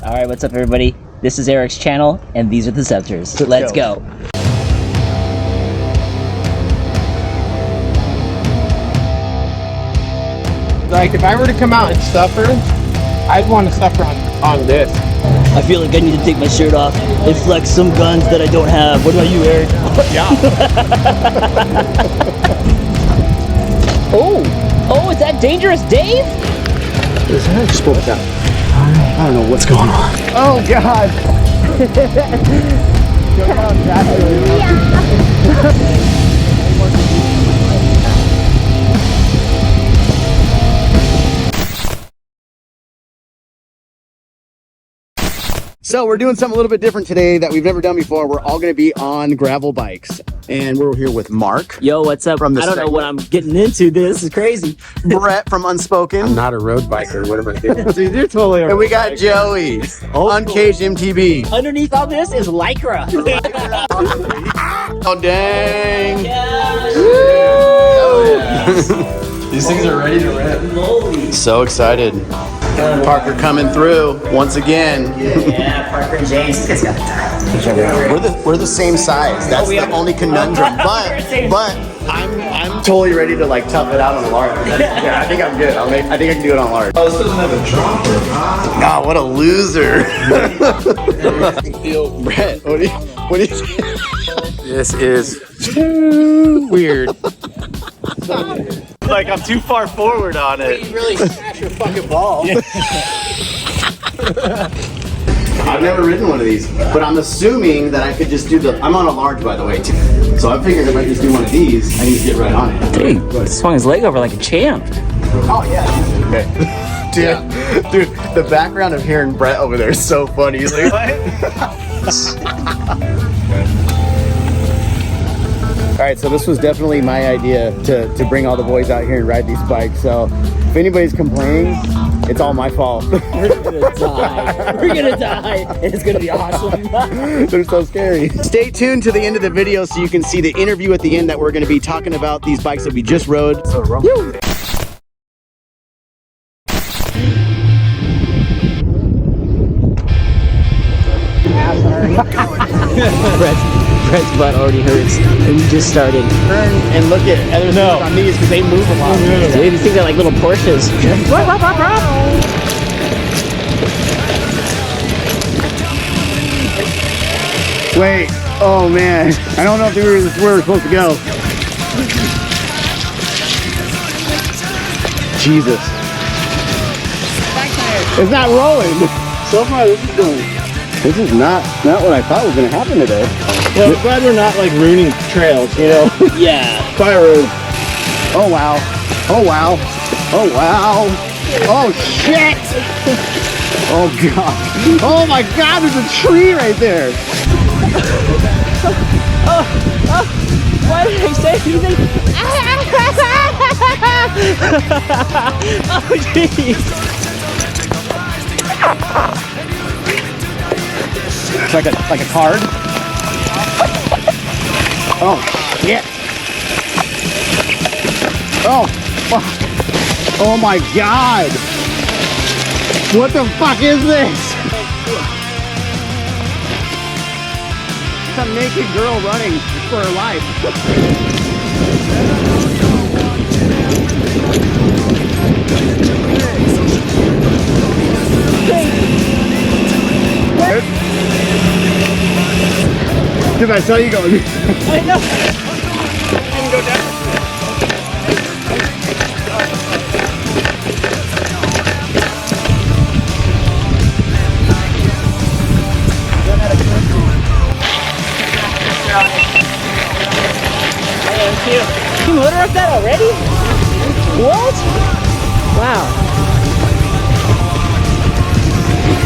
Alright, what's up everybody? This is Eric's channel, and these are the Szepters. Let's go. Like, if I were to come out and suffer, I'd want to suffer on this. I feel like I need to take my shirt off and flex some guns that I don't have. What about you, Eric? Yeah. Oh, is that Dangerous Dave? Just pull it down. I don't know what's going on. Oh, God. So we're doing something a little bit different today that we've never done before. We're all going to be on gravel bikes. And we're here with Mark. Yo, what's up? I don't know what I'm getting into. This is crazy. Brett from Unspoken. I'm not a road biker. What am I doing? Dude, you're totally And we got Joey, Uncaged MTB. Underneath all this is Lycra. Oh, dang. These things are ready to rip. So excited. Parker coming through once again. Yeah, Parker and James. This guy's got the We're the same size. That's the only conundrum. But I'm totally ready to like tough it out on a large. Yeah, I think I'm good. I think I can do it on large. Oh, this doesn't have a dropper. Oh, what a loser. Brett, what do you This is weird. Like I'm too far forward on it. You really smash your fucking ball. I've never ridden one of these, but I'm assuming that I could just do I'm on a large, by the way, too. So I figured if I just do one of these, I can just get right on it. Dude, swung his leg over like a champ. Oh, yeah. Okay. Dude, the background of hearing Brett over there is so funny. He's like, what? All right, so this was definitely my idea to bring all the boys out here and ride these bikes. So if anybody's complaining, it's all my fault. We're gonna die. We're gonna die. It's gonna be awesome. They're so scary. Stay tuned to the end of the video so you can see the interview at the end that we're gonna be talking about these bikes that we just rode. Brett's butt already hurts, and we just started. Turn and look at others on these because they move a lot. Dude, these things are like little Porsches. Wait, oh man, I don't know if this is where we're supposed to go. Jesus. It's not rolling. So far, this is not what I thought was going to happen today. Well, I'm glad we're not like ruining trails, you know? Yeah. Fire road. Oh wow. Oh wow. Oh wow. Oh shit. Oh god. Oh my god, there's a tree right there. Why did I say anything? Oh jeez. It's like a card. Oh shit. Oh fuck. Oh my god. What the fuck is this? It's a naked girl running for her life. Dude, I saw you going. I know. You can go down. You motorized that already? What? Wow.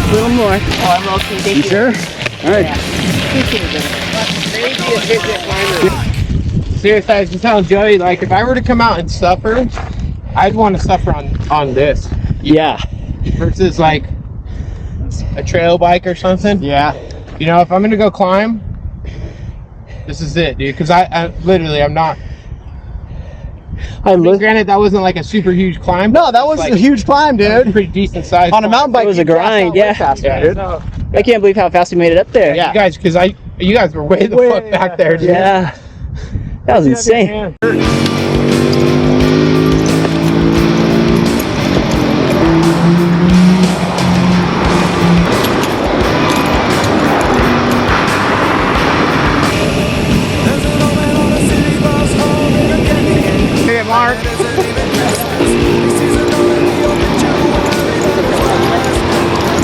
A little more. Oh, I'm okay. Thank you. Sure? All right. Seriously, I was just telling Joey, like, if I were to come out and suffer, I'd want to suffer on this. Yeah. Versus, like, a trail bike or something. Yeah. You know, if I'm going to go climb, this is it, dude. Because I literally, I'm not I mean, granted, that wasn't like a super huge climb. No, that was like, a huge climb, dude. Pretty decent size. On a mountain bike, It was a you gas grind, out way yeah. faster, dude. No, I can't believe how fast we made it up there. Yeah. you guys, because you guys were way the fuck back there, dude. Yeah. That was insane. Hey, Mark.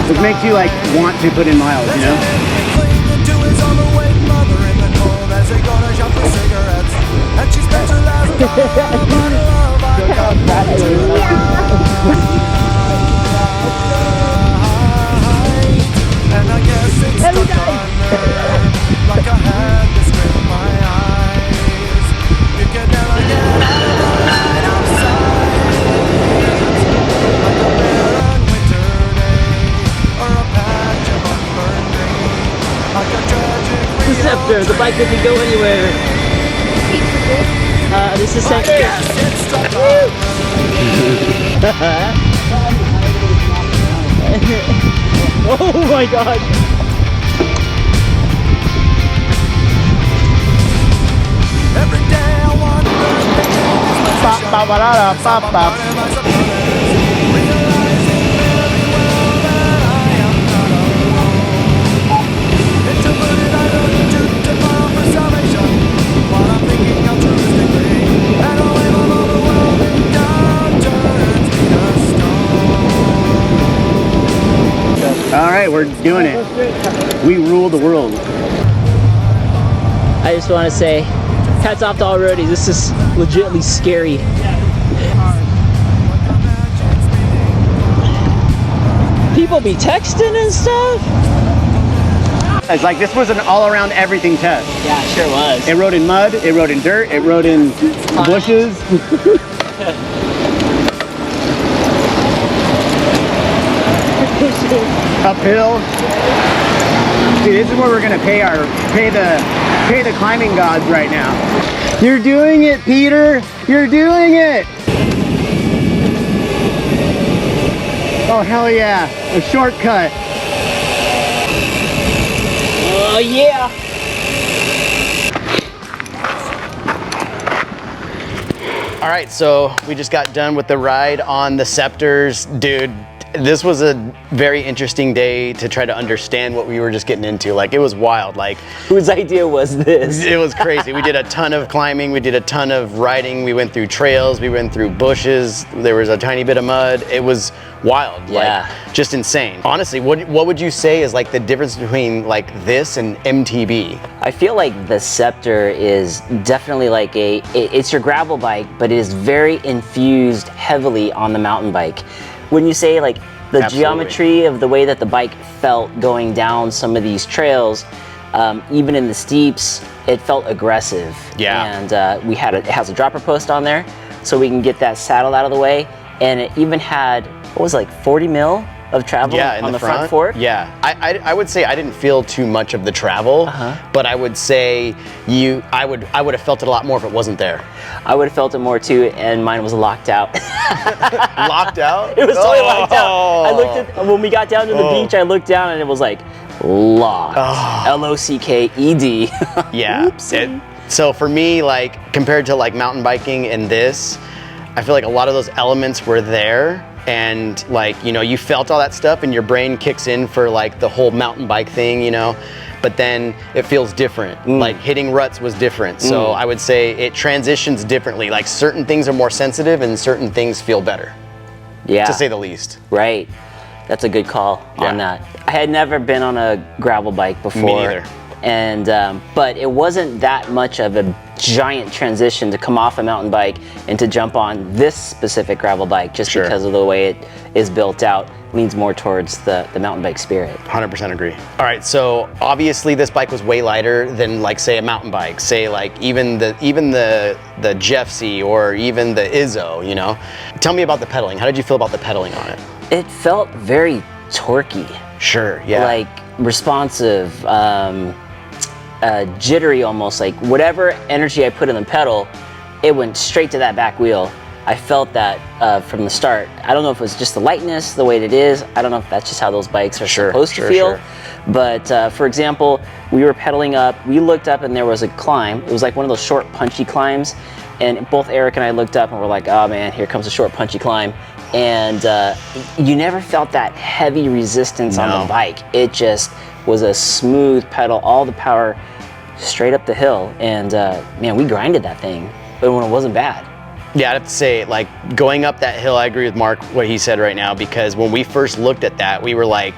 It makes you like want to put in miles, you know? The Szepter, the bike that can go anywhere. This is San Oh my god. Every day I wonder All right, we're doing it. We rule the world. I just want to say, hats off to all roadies. This is legitimately scary. People be texting and stuff. It's like this was an all-around everything test. Yeah, it sure was. It rode in mud, it rode in dirt, it rode in bushes. Uphill. Dude, this is where we're gonna pay the climbing gods right now. You're doing it, Peter. You're doing it. Oh hell yeah! A shortcut. Oh yeah. All right, so we just got done with the ride on the Szepters. Dude, this was a very interesting day to try to understand what we were just getting into. Like, it was wild. Like, Whose idea was this? it was crazy. We did a ton of climbing. We did a ton of riding. We went through trails. We went through bushes. There was a tiny bit of mud. It was wild. Yeah. Like, just insane. Honestly, what would you say is like the difference between like this and MTB? I feel like the Szepter is definitely like it's your gravel bike, but it is very infused heavily on the mountain bike. When you say like the Absolutely. geometry of the way that the bike felt going down some of these trails, even in the steeps, it felt aggressive. Yeah. And it has a dropper post on there, so we can get that saddle out of the way. And it even had, what was it, like 40 mil of travel Yeah, in on the front fork? Yeah, I would say I didn't feel too much of the travel, but I would say I would have felt it a lot more if it wasn't there. I would have felt it more too, and mine was locked out. Locked out? It was totally locked out. I Oh. looked at, when we got down to the beach, I looked down and it was like, locked. L-O-C-K-E-D. Yeah. So for me, like, compared to like mountain biking and this, I feel like a lot of those elements were there, and like, you know, you felt all that stuff and your brain kicks in for like the whole mountain bike thing, you know, but then it feels different. Like hitting ruts was different. So I would say it transitions differently. Like certain things are more sensitive and certain things feel better, Yeah. to say the least. Right. That's a good call on Yeah. that. I had never been on a gravel bike before. Me neither. And, but it wasn't that much of a giant transition to come off a mountain bike and to jump on this specific gravel bike, just Sure. because of the way it is built out. Leans more towards the mountain bike spirit. 100% agree. All right, so obviously this bike was way lighter than like say a mountain bike, say like even the Jeffsy or even the Izzo, you know? Tell me about the pedaling. How did you feel about the pedaling on it? It felt very torquey. Sure, yeah. Like responsive, jittery almost, like whatever energy I put in the pedal, it went straight to that back wheel. I felt that from the start. I don't know if it was just the lightness, the way it is. I don't know if that's just how those bikes are supposed to feel. But for example, we were pedaling up, we looked up and there was a climb. It was like one of those short punchy climbs. And both Eric and I looked up and we're like, oh man, here comes a short punchy climb. And you never felt that heavy resistance on the bike. It just was a smooth pedal, all the power straight up the hill. And man, we grinded that thing, but when it wasn't bad. Yeah, I'd have to say, like, going up that hill, I agree with Mark, what he said right now, because when we first looked at that, we were like,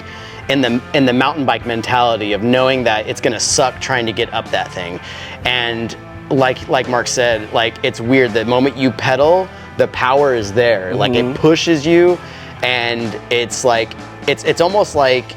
in the mountain bike mentality of knowing that it's gonna suck trying to get up that thing. And like Mark said, like, it's weird, the moment you pedal, the power is there. Like, it pushes you, and it's like, it's almost like,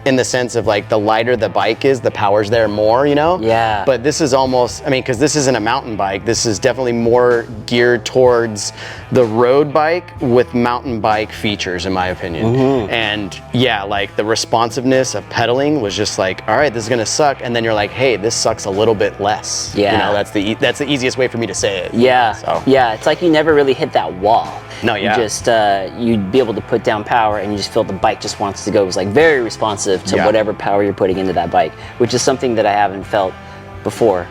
in the sense of like, the lighter the bike is, the power's there more, you know? Yeah. But this is almost, I mean, because this isn't a mountain bike, this is definitely more geared towards the road bike with mountain bike features, in my opinion. And yeah, like the responsiveness of pedaling was just like, all right, this is gonna suck, and then you're like, hey, this sucks a little bit less. Yeah. You know, that's the easiest way for me to say it. Yeah. So. Yeah, it's like you never really hit that wall. No, yeah. You just, you'd be able to put down power and you just feel the bike just wants to go. It was like very responsive to whatever power you're putting into that bike, which is something that I haven't felt before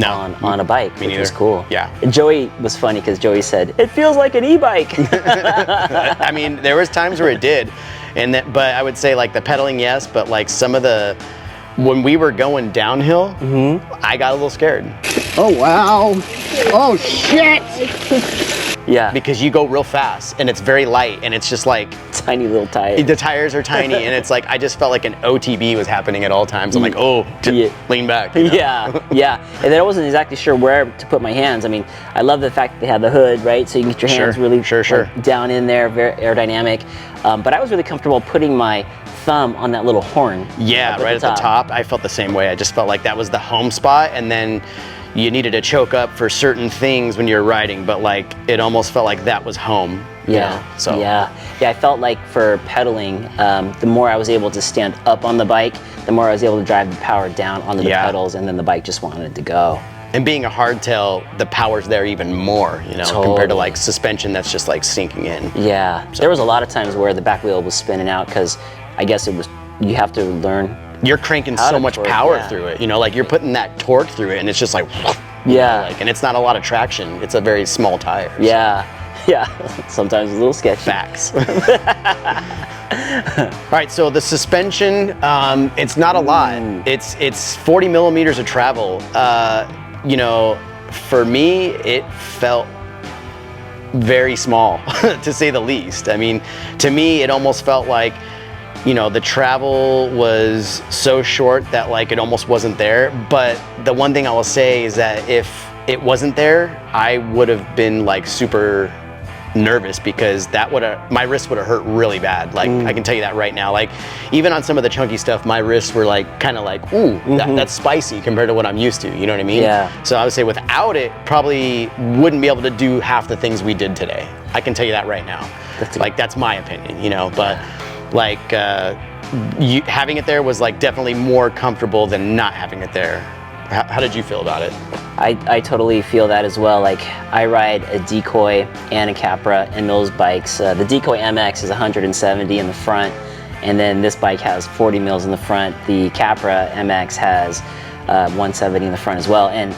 on a bike, which was cool. Yeah. And Joey was funny because Joey said, it feels like an e-bike. I mean, there was times where it did, but I would say like the pedaling, yes, but like some of the, when we were going downhill, I got a little scared. Oh, wow. Oh, shit. Yeah. Because you go real fast and it's very light and it's just like tiny little tires. The tires are tiny and it's like, I just felt like an OTB was happening at all times. I'm like, oh, lean back. You know? Yeah. And then I wasn't exactly sure where to put my hands. I mean, I love the fact that they had the hood, right? So you can get your hands really like, down in there, very aerodynamic. But I was really comfortable putting my thumb on that little horn. Yeah, right at the top. I felt the same way. I just felt like that was the home spot, and then you needed to choke up for certain things when you're riding, but like it almost felt like that was home. Yeah. You know? So yeah, I felt like for pedaling, the more I was able to stand up on the bike, the more I was able to drive the power down onto the pedals, and then the bike just wanted to go. And being a hardtail, the power's there even more, you know, compared to like suspension that's just like sinking in. Yeah, so there was a lot of times where the back wheel was spinning out because I guess it was, you have to learn. You're cranking so much power through it, you know, like you're putting that torque through it and it's just like, like, and it's not a lot of traction. It's a very small tire. Yeah, sometimes it's a little sketchy. Facts. All right, so the suspension, it's not a lot. It's 40 millimeters of travel. You know, for me, it felt very small, to say the least. I mean, to me, it almost felt like, you know, the travel was so short that like it almost wasn't there. But the one thing I will say is that if it wasn't there, I would have been like super nervous, because that would have, my wrists would have hurt really bad. Like I can tell you that right now. Like even on some of the chunky stuff, my wrists were like kind of like, ooh, that's spicy compared to what I'm used to. You know what I mean? Yeah. So I would say without it, probably wouldn't be able to do half the things we did today. I can tell you that right now. That's my opinion, you know, but like having it there was like definitely more comfortable than not having it there. How did you feel about it? I totally feel that as well. Like I ride a Decoy and a Capra, and those bikes, the Decoy MX is 170 in the front, and then this bike has 40 mils in the front. The Capra MX has 170 in the front as well. And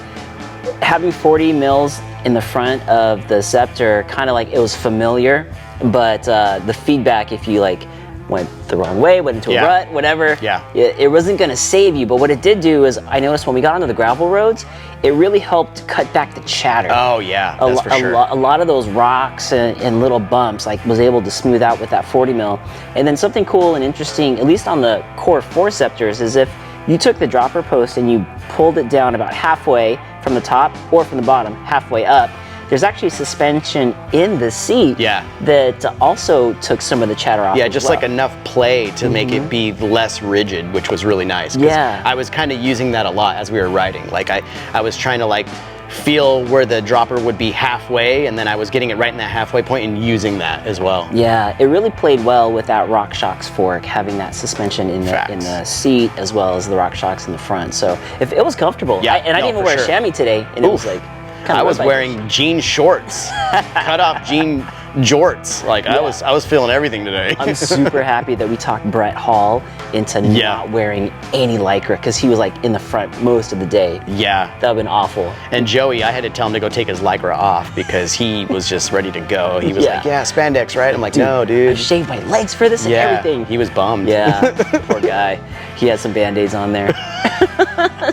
having 40 mils in the front of the Szepter, kind of like it was familiar, but the feedback, if you like went the wrong way, went into a rut, whatever, it wasn't going to save you. But what it did do is, I noticed when we got onto the gravel roads, it really helped cut back the chatter. Oh yeah, that's for sure. A lot of those rocks and little bumps, like, was able to smooth out with that 40 mil. And then something cool and interesting, at least on the Core 4 Szepters, is if you took the dropper post and you pulled it down about halfway from the top or from the bottom, halfway up, there's actually suspension in the seat that also took some of the chatter off. Yeah, just like enough play to make it be less rigid, which was really nice. Yeah. I was kind of using that a lot as we were riding. Like I was trying to like feel where the dropper would be halfway, and then I was getting it right in that halfway point and using that as well. Yeah, it really played well with that RockShox fork, having that suspension in the seat as well as the RockShox in the front. So if it was comfortable. Yeah, I didn't even wear a chamois today, and it was like, kind I of was wearing jean shorts, cut off jean jorts. Like I was feeling everything today. I'm super happy that we talked Brett Hall into not wearing any Lycra because he was like in the front most of the day. Yeah. That would have been awful. And Joey, I had to tell him to go take his Lycra off because he was just ready to go. He was like, yeah, spandex, right? I'm like, no, dude. I shaved my legs for this and everything. He was bummed. Yeah, poor guy. He had some Band-Aids on there.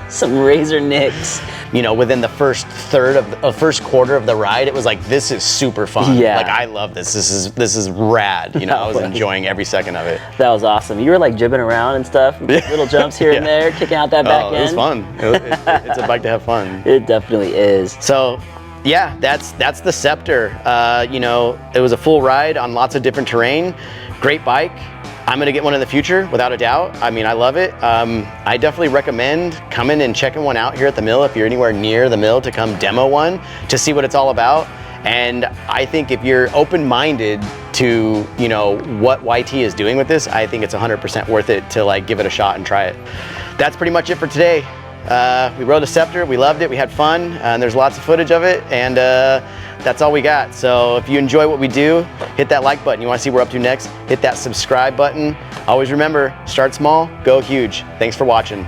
Some razor nicks. You know, within the first quarter of the ride, it was like, this is super fun. Yeah. Like, I love this. This is rad. You know, I was enjoying every second of it. That was awesome. You were like jibbing around and stuff, little jumps here and there, kicking out that back end. It was fun. It's a bike to have fun. It definitely is. So, yeah, that's the Szepter. You know, it was a full ride on lots of different terrain. Great bike. I'm gonna get one in the future, without a doubt. I mean, I love it. I definitely recommend coming and checking one out here at the mill if you're anywhere near the mill to come demo one to see what it's all about. And I think if you're open-minded to, you know, what YT is doing with this, I think it's 100% worth it to like give it a shot and try it. That's pretty much it for today. We rode a Szepter, we loved it, we had fun, and there's lots of footage of it, and that's all we got. So if you enjoy what we do, hit that like button. You want to see what we're up to next, hit that subscribe button. Always remember, start small, go huge. Thanks for watching.